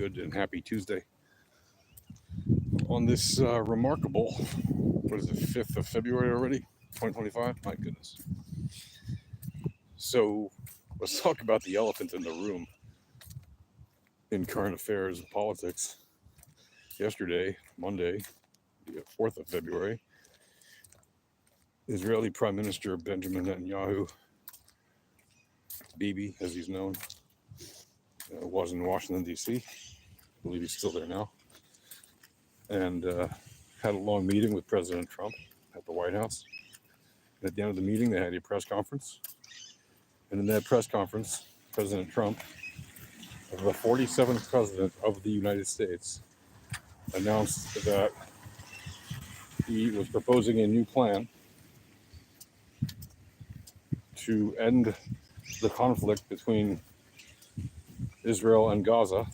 good and happy Tuesday on this remarkable, what is it, 5th of February already, 2025? My goodness. So let's talk about the elephant in the room in current affairs and politics. Yesterday, Monday, the 4th of February, Israeli Prime Minister Benjamin Netanyahu, Bibi as he's known, was in Washington, D.C. I believe he's still there now. And had a long meeting with President Trump at the White House. And at the end of the meeting, they had a press conference. And in that press conference, President Trump, the 47th president of the United States, announced that he was proposing a new plan to end the conflict between Israel and Gaza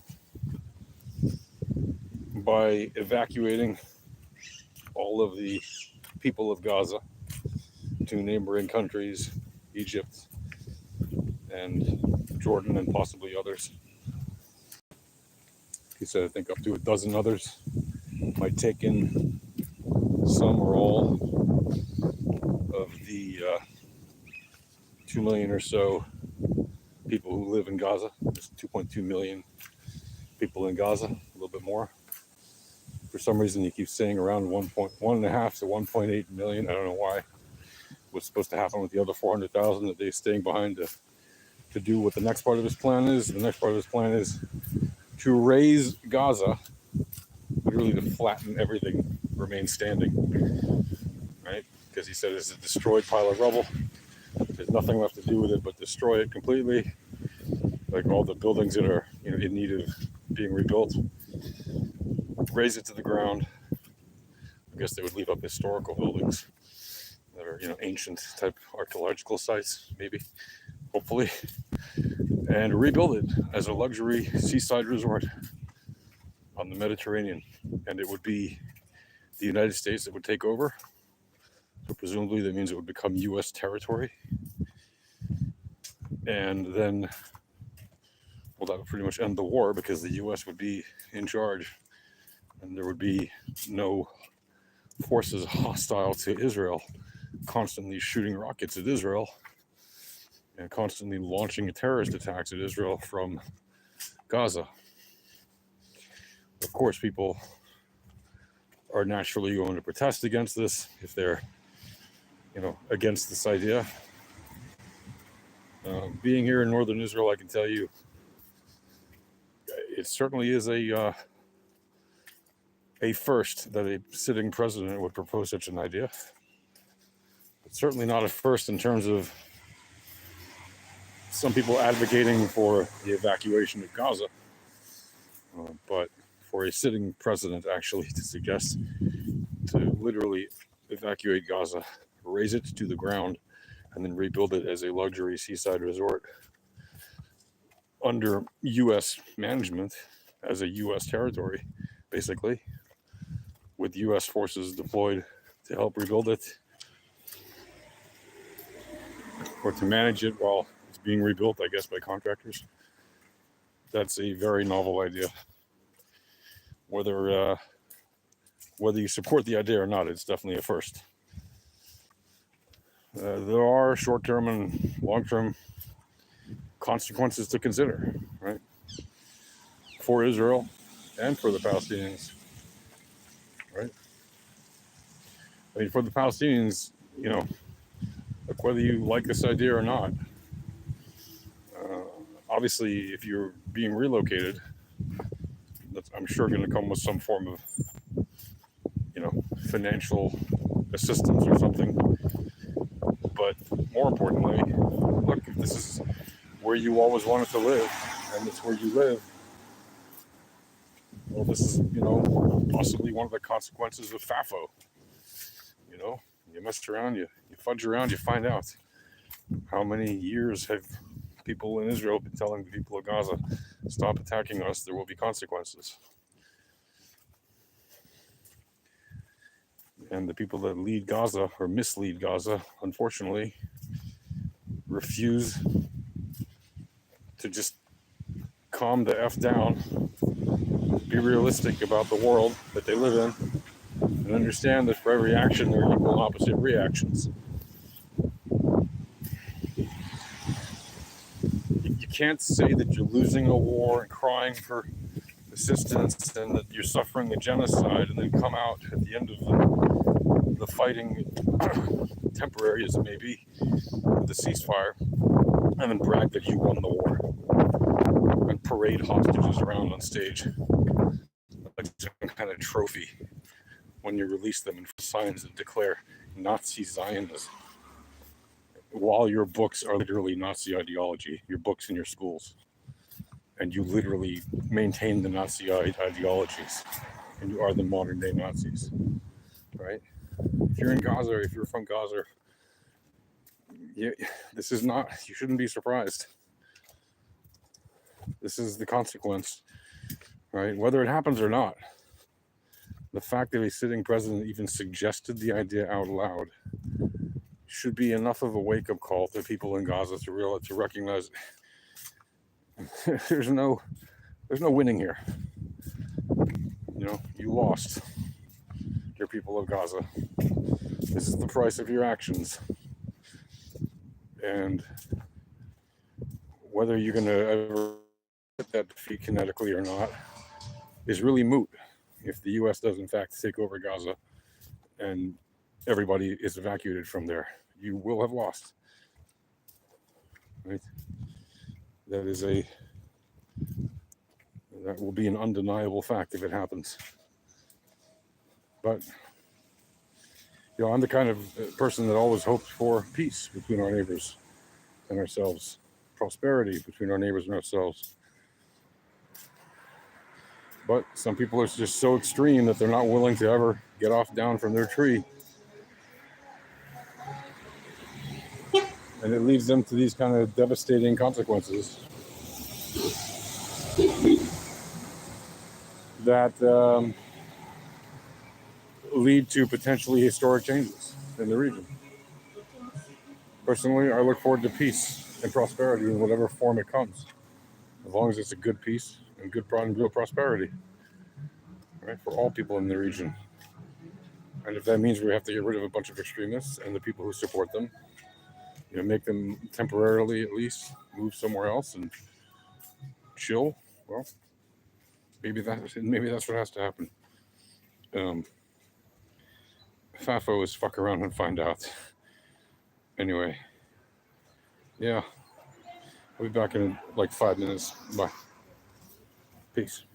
by evacuating all of the people of Gaza to neighboring countries, Egypt and Jordan and possibly others. He said, I think up to a dozen others might take in some or all of the 2 million or so people who live in Gaza. There's 2.2 million people in Gaza, a little bit more. For some reason, he keeps saying around 1.5 to 1.8 million. I don't know why. What's supposed to happen with the other 400,000 that they're staying behind to do what the next part of his plan is. The next part of his plan is to raise Gaza, literally to flatten everything, remain standing, right? Because he said it's a destroyed pile of rubble. There's nothing left to do with it but destroy it completely. Like all the buildings that are, in need of being rebuilt, raze it to the ground. I guess they would leave up historical buildings that are, ancient type archaeological sites, maybe, hopefully, and rebuild it as a luxury seaside resort on the Mediterranean. And it would be the United States that would take over. So presumably that means it would become U.S. territory. And then, well, that would pretty much end the war because the U.S. would be in charge and there would be no forces hostile to Israel constantly shooting rockets at Israel and constantly launching terrorist attacks at Israel from Gaza. Of course, people are naturally going to protest against this if they're, against this idea. Being here in northern Israel, I can tell you, it certainly is a first that a sitting president would propose such an idea. It's certainly not a first in terms of some people advocating for the evacuation of Gaza, but for a sitting president actually to suggest to literally evacuate Gaza, raze it to the ground, and then rebuild it as a luxury seaside resort under U.S. management as a U.S. territory, basically, with U.S. forces deployed to help rebuild it or to manage it while it's being rebuilt, I guess, by contractors. That's a very novel idea. Whether you support the idea or not, it's definitely a first. There are short-term and long-term consequences to consider, right? For Israel and for the Palestinians, right? I mean, for the Palestinians, like whether you like this idea or not, obviously, if you're being relocated, that's, I'm sure, going to come with some form of, financial assistance or something. But more importantly, look, if this is where you always wanted to live, and it's where you live, well, this is, possibly one of the consequences of FAFO. You mess around, you fudge around, you find out how many years have people in Israel been telling the people of Gaza, stop attacking us, there will be consequences. And the people that lead Gaza or mislead Gaza, unfortunately, refuse to just calm the F down be realistic about the world that they live in, and understand that for every action there are equal and opposite reactions. You can't say that you're losing a war and crying for assistance and that you're suffering a genocide and then come out at the end of the fighting, temporary as it may be, with the ceasefire, and then brag that you won the war and parade hostages around on stage like some kind of trophy when you release them in signs that declare Nazi Zionism, while your books are literally Nazi ideology, your books in your schools, and you literally maintain the Nazi ideologies, and you are the modern day Nazis, right? If you're in Gaza, or if you're from Gaza, this is not, you shouldn't be surprised. This is the consequence, right? Whether it happens or not, the fact that a sitting president even suggested the idea out loud should be enough of a wake-up call to people in Gaza to recognize there's no winning here. You lost, dear people of Gaza. This is the price of your actions, and whether you're going to ever get that defeat kinetically or not is really moot if the U.S. does in fact take over Gaza and everybody is evacuated from there. You will have lost, right? That will be an undeniable fact if it happens. But I'm the kind of person that always hoped for peace between our neighbors and ourselves, prosperity between our neighbors and ourselves. But some people are just so extreme that they're not willing to ever get off down from their tree. And it leads them to these kind of devastating consequences that lead to potentially historic changes in the region. Personally, I look forward to peace and prosperity in whatever form it comes, as long as it's a good peace and good real prosperity, right, for all people in the region. And if that means we have to get rid of a bunch of extremists and the people who support them, make them temporarily at least move somewhere else and chill, well, maybe that's what has to happen. FAFO is fuck around and find out. Anyway, yeah, I'll be back in like 5 minutes. Bye. Peace.